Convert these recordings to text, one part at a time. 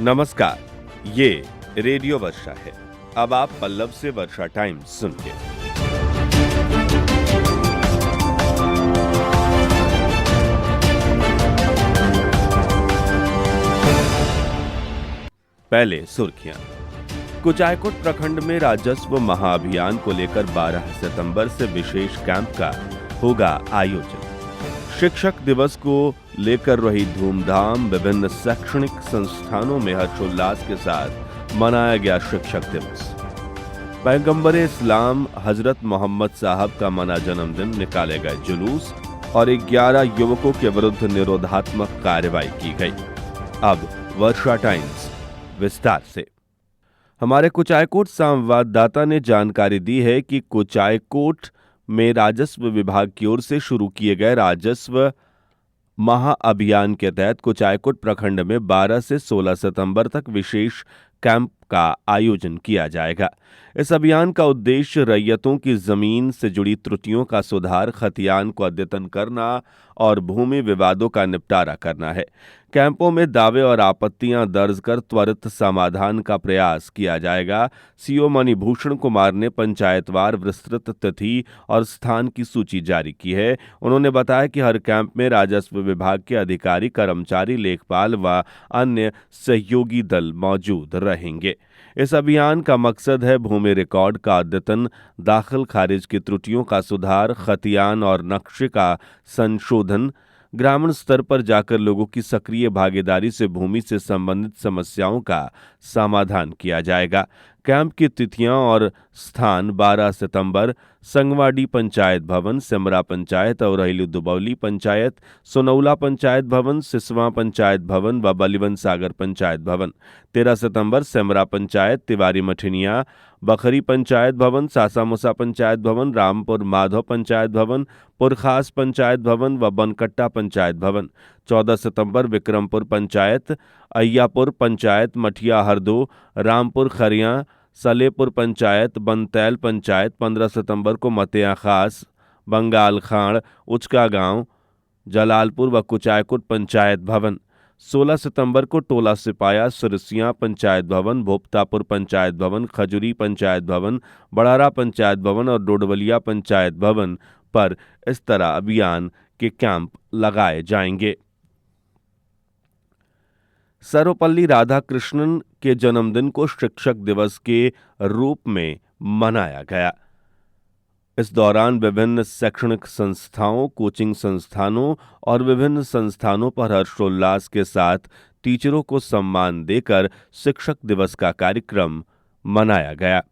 नमस्कार, ये रेडियो वर्षा है। अब आप पल्लव से वर्षा टाइम्स सुनिए। पहले सुर्खियां। कुचायकोट प्रखंड में राजस्व महाअभियान को लेकर 12 सितंबर से विशेष कैंप का होगा आयोजन। शिक्षक दिवस को लेकर रही धूमधाम, विभिन्न शैक्षणिक संस्थानों में हर्षोल्लास के साथ मनाया गया शिक्षक दिवस। पैगंबर इस्लाम हजरत मोहम्मद साहब का मना जन्मदिन, निकाले गए जुलूस और 11 युवकों के विरुद्ध निरोधात्मक कार्रवाई की गई। अब वर्षा टाइम्स विस्तार से। हमारे कुचायकोट संवाददाता ने जानकारी दी है कि कुचायकोट में राजस्व विभाग की ओर से शुरू किए गए राजस्व महाअभियान के तहत कुचायकोट प्रखंड में 12 से 16 सितंबर तक विशेष कैंप का आयोजन किया जाएगा। इस अभियान का उद्देश्य रैयतों की जमीन से जुड़ी त्रुटियों का सुधार, खतियान को अद्यतन करना और भूमि विवादों का निपटारा करना है। कैंपों में दावे और आपत्तियां दर्ज कर त्वरित समाधान का प्रयास किया जाएगा। सीओ मणिभूषण कुमार ने पंचायतवार विस्तृत तिथि और स्थान की सूची जारी की है। उन्होंने बताया कि हर कैंप में राजस्व विभाग के अधिकारी, कर्मचारी, लेखपाल व अन्य सहयोगी दल मौजूद रहेंगे। इस अभियान का मकसद है भूमि रिकॉर्ड का अद्यतन, दाखिल खारिज की त्रुटियों का सुधार, खतियान और नक्शे का संशोधन, ग्रामीण स्तर पर जाकर लोगों की सक्रिय भागीदारी से भूमि से संबंधित समस्याओं का समाधान किया जाएगा। कैंप की तिथियां और स्थान 12 सितंबर संगवाड़ी पंचायत भवन, सिमरा पंचायत, औरहिली दुबौली पंचायत, सोनौला पंचायत भवन, सिसवा पंचायत भवन व बलिवन सागर पंचायत भवन। 13 सितंबर सिमरा पंचायत, तिवारी मठिनिया, बखरी पंचायत भवन, सासामुसा पंचायत भवन, रामपुर माधव पंचायत भवन, पुरखास पंचायत भवन व बनकट्टा पंचायत भवन। 14 सितंबर विक्रमपुर पंचायत, अय्यापुर पंचायत, मठिया हरदो, रामपुर खरिया, सलेपुर पंचायत, बनतैल पंचायत। 15 सितंबर को मतिया खास, बंगाल खाड़, उचका गांव, जलालपुर व कुचायकोट पंचायत भवन। 16 सितंबर को टोला सिपाया, सिरसिया पंचायत भवन, भोपतापुर पंचायत भवन, खजुरी पंचायत भवन, बड़ारा पंचायत भवन और डोडवलिया पंचायत भवन पर इस तरह अभियान के कैंप लगाए जाएंगे। सर्वपल्ली राधाकृष्णन के जन्मदिन को शिक्षक दिवस के रूप में मनाया गया। इस दौरान विभिन्न शैक्षणिक संस्थाओं, कोचिंग संस्थानों और विभिन्न संस्थानों पर हर्षोल्लास के साथ टीचरों को सम्मान देकर शिक्षक दिवस का कार्यक्रम मनाया गया।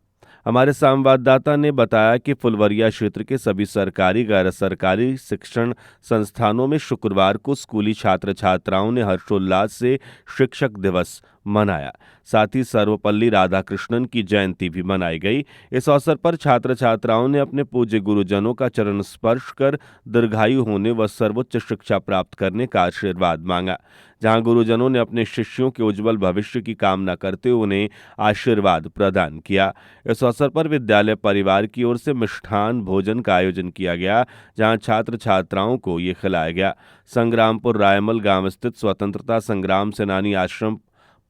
हमारे संवाददाता ने बताया कि फुलवरिया क्षेत्र के सभी सरकारी, गैर सरकारी शिक्षण संस्थानों में शुक्रवार को स्कूली छात्र छात्राओं ने हर्षोल्लास से शिक्षक दिवस मनाया। साथ ही सर्वपल्ली राधाकृष्णन की जयंती भी मनाई गई। इस अवसर पर छात्र छात्राओं ने अपने पूज्य गुरुजनों का चरण स्पर्श कर दीर्घायु होने व सर्वोच्च शिक्षा प्राप्त करने का आशीर्वाद मांगा। जहां गुरुजनों ने अपने शिष्यों के उज्जवल भविष्य की कामना करते हुए उन्हें आशीर्वाद प्रदान किया। इस अवसर पर विद्यालय परिवार की ओर से मिष्ठान भोजन का आयोजन किया गया, जहां छात्र छात्राओं को ये खिलाया गया। संग्रामपुर रायमल गांव स्थित स्वतंत्रता संग्राम सेनानी आश्रम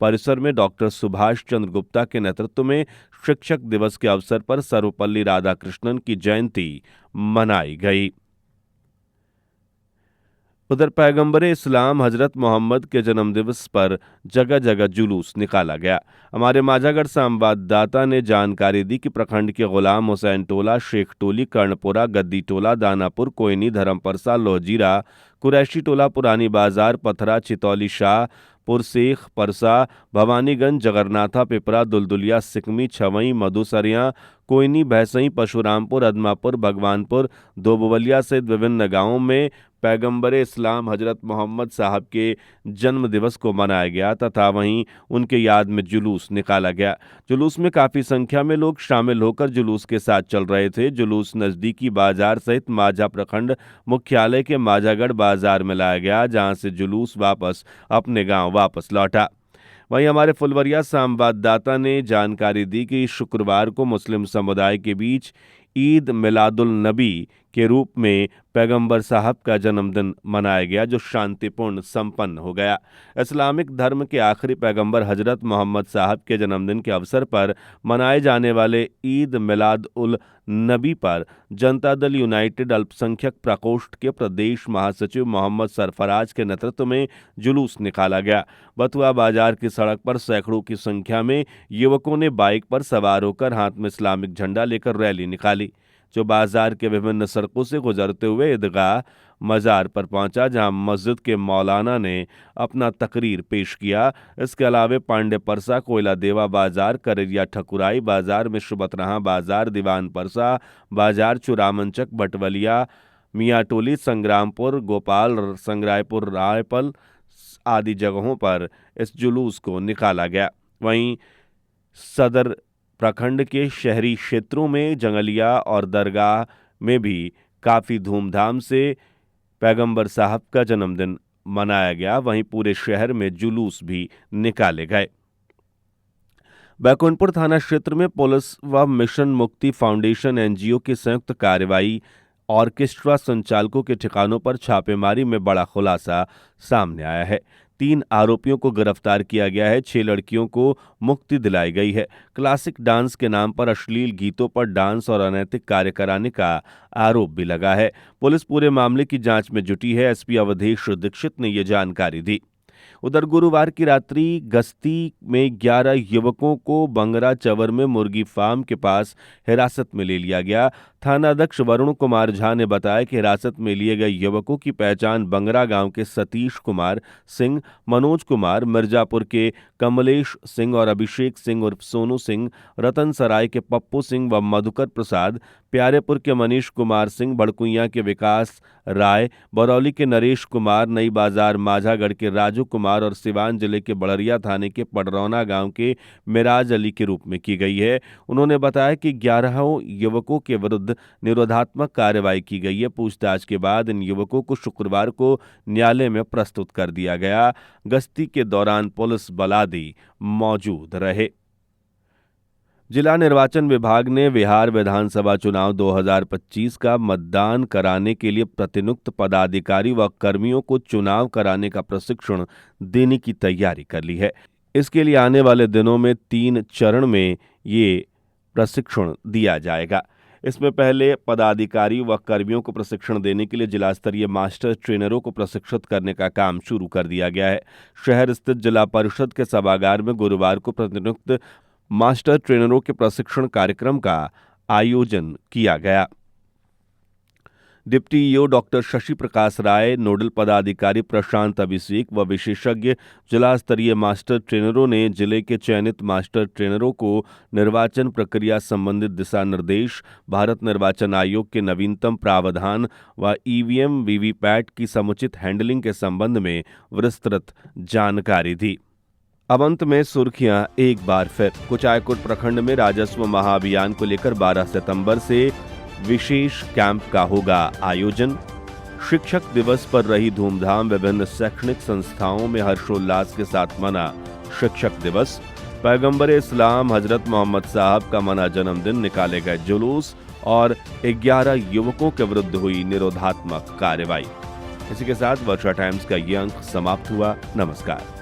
परिसर में डॉक्टर सुभाष चंद्र गुप्ता के नेतृत्व में शिक्षक दिवस के अवसर पर सर्वपल्ली राधाकृष्णन की जयंती मनाई गई। उधर पैगंबर इस्लाम हजरत मोहम्मद के जन्मदिवस पर जगह जगह जुलूस निकाला गया। हमारे माझागढ़ संवाददाता ने जानकारी दी कि प्रखंड के गुलाम हुसैन टोला, शेख टोली, कर्णपुरा, गद्दी टोला, दानापुर, कोयनी, धर्मपरसा, लोहजीरा, कुरैशी टोला, पुरानी बाजार, पथरा, चितौली शाह, पुरसेख, परसा, भवानीगंज, जगरनाथा, पिपरा, दुलदुलिया, सिकमी, छवई, मधुसरिया, कोयनी, भैंसई, परशुरामपुर, अदमापुर, भगवानपुर, दोबवलिया सहित विभिन्न गांवों में पैगंबर इस्लाम हजरत मोहम्मद साहब के जन्म दिवस को मनाया गया तथा वहीं उनके याद में जुलूस निकाला गया। जुलूस में काफी संख्या में लोग शामिल होकर जुलूस के साथ चल रहे थे। जुलूस नजदीकी बाजार सहित माझा प्रखंड मुख्यालय के माझागढ़ बाजार में लाया गया, जहां से जुलूस वापस अपने गांव वापस लौटा। वहीं हमारे फुलवरिया संवाददाता ने जानकारी दी कि शुक्रवार को मुस्लिम समुदाय के बीच ईद मिलादुल नबी के रूप में पैगंबर साहब का जन्मदिन मनाया गया, जो शांतिपूर्ण संपन्न हो गया। इस्लामिक धर्म के आखिरी पैगंबर हजरत मोहम्मद साहब के जन्मदिन के अवसर पर मनाए जाने वाले ईद मिलाद उल नबी पर जनता दल यूनाइटेड अल्पसंख्यक प्रकोष्ठ के प्रदेश महासचिव मोहम्मद सरफराज के नेतृत्व में जुलूस निकाला गया। बथुआ बाजार की सड़क पर सैकड़ों की संख्या में युवकों ने बाइक पर सवार होकर हाथ में इस्लामिक झंडा लेकर रैली निकाली, जो बाजार के विभिन्न सड़कों से गुजरते हुए ईदगाह मजार पर पहुंचा, जहां मस्जिद के मौलाना ने अपना तकरीर पेश किया। इसके अलावा पांडे परसा, कोयला देवा बाजार, कररिया ठकुराई बाजार, मिश्र बतरहा बाजार, दीवान परसा बाजार, चुरामनचक, बटवलिया, मियाटोली, संग्रामपुर, गोपाल, संग्रायपुर, रायपल आदि जगहों पर इस जुलूस को निकाला गया। वहीं सदर प्रखंड के शहरी क्षेत्रों में जंगलिया और दरगाह में भी काफ़ी धूमधाम से पैगंबर साहब का जन्मदिन मनाया गया। वहीं पूरे शहर में जुलूस भी निकाले गए। बैकुंठपुर थाना क्षेत्र में पुलिस व मिशन मुक्ति फाउंडेशन एनजीओ की संयुक्त कार्रवाई ऑर्केस्ट्रा संचालकों के ठिकानों पर छापेमारी में बड़ा खुलासा सामने आया है। 3 आरोपियों को गिरफ्तार किया गया है। 6 लड़कियों को मुक्ति दिलाई गई है। क्लासिक डांस के नाम पर अश्लील गीतों पर डांस और अनैतिक कार्य कराने का आरोप भी लगा है। पुलिस पूरे मामले की जांच में जुटी है। एसपी अवधेश दीक्षित ने ये जानकारी दी। उधर गुरुवार की रात्रि गस्ती में 11 युवकों को बंगरा चवर में मुर्गी फार्म के पास हिरासत में ले लिया गया। थानाध्यक्ष वरुण कुमार झा ने बताया कि हिरासत में लिए गए युवकों की पहचान बंगरा गांव के सतीश कुमार सिंह, मनोज कुमार, मिर्जापुर के कमलेश सिंह और अभिषेक सिंह उर्फ सोनू सिंह, रतन सराय के पप्पू सिंह व मधुकर प्रसाद, प्यारेपुर के मनीष कुमार सिंह, बड़कुइयां के विकास राय, बरौली के नरेश कुमार, नई बाजार माझागढ़ के राजू कुमार और सिवान जिले के बड़रिया थाने के पडरौना गांव के मिराज अली के रूप में की गई है। उन्होंने बताया कि 11 युवकों के विरुद्ध निरोधात्मक कार्रवाई की गई है। पूछताछ के बाद इन युवकों को शुक्रवार को न्यायालय में प्रस्तुत कर दिया गया। गश्ती के दौरान पुलिस बल आदि मौजूद रहे। जिला निर्वाचन विभाग ने बिहार विधानसभा चुनाव 2025 का मतदान कराने के लिए प्रतिनियुक्त पदाधिकारी व कर्मियों को चुनाव कराने का प्रशिक्षण देने की तैयारी कर ली है। इसके लिए आने वाले दिनों में 3 चरण में ये प्रशिक्षण दिया जाएगा। इसमें पहले पदाधिकारी व कर्मियों को प्रशिक्षण देने के लिए जिला स्तरीय मास्टर ट्रेनरों को प्रशिक्षित करने का काम शुरू कर दिया गया है। शहर स्थित जिला परिषद के सभागार में गुरुवार को प्रतिनियुक्त मास्टर ट्रेनरों के प्रशिक्षण कार्यक्रम का आयोजन किया गया। Deputy EO doctor Shashi Prakash Rai, nodal पदाधिकारी प्रशांत अभिषेक व विशेषज्ञ जिला स्तरीय मास्टर ट्रेनरों ने जिले के चयनित मास्टर ट्रेनरों को निर्वाचन प्रक्रिया संबंधित दिशा निर्देश, भारत निर्वाचन आयोग के नवीनतम प्रावधान व ईवीएम वीवीपैट की समुचित हैंडलिंग के संबंध में विस्तृत जानकारी दी। अब अंत में सुर्खियां एक बार फिर। कुचायकोट प्रखंड में राजस्व महाअभियान को लेकर 12 सितंबर से विशेष कैंप का होगा आयोजन। शिक्षक दिवस पर रही धूमधाम, विभिन्न शैक्षणिक संस्थाओं में हर्षोल्लास के साथ मना शिक्षक दिवस। पैगंबर इस्लाम हजरत मोहम्मद साहब का मना जन्मदिन, निकाले गए जुलूस और 11 युवकों के विरुद्ध हुई निरोधात्मक कार्रवाई। इसी के साथ वर्षा टाइम्स का ये अंक समाप्त हुआ। नमस्कार।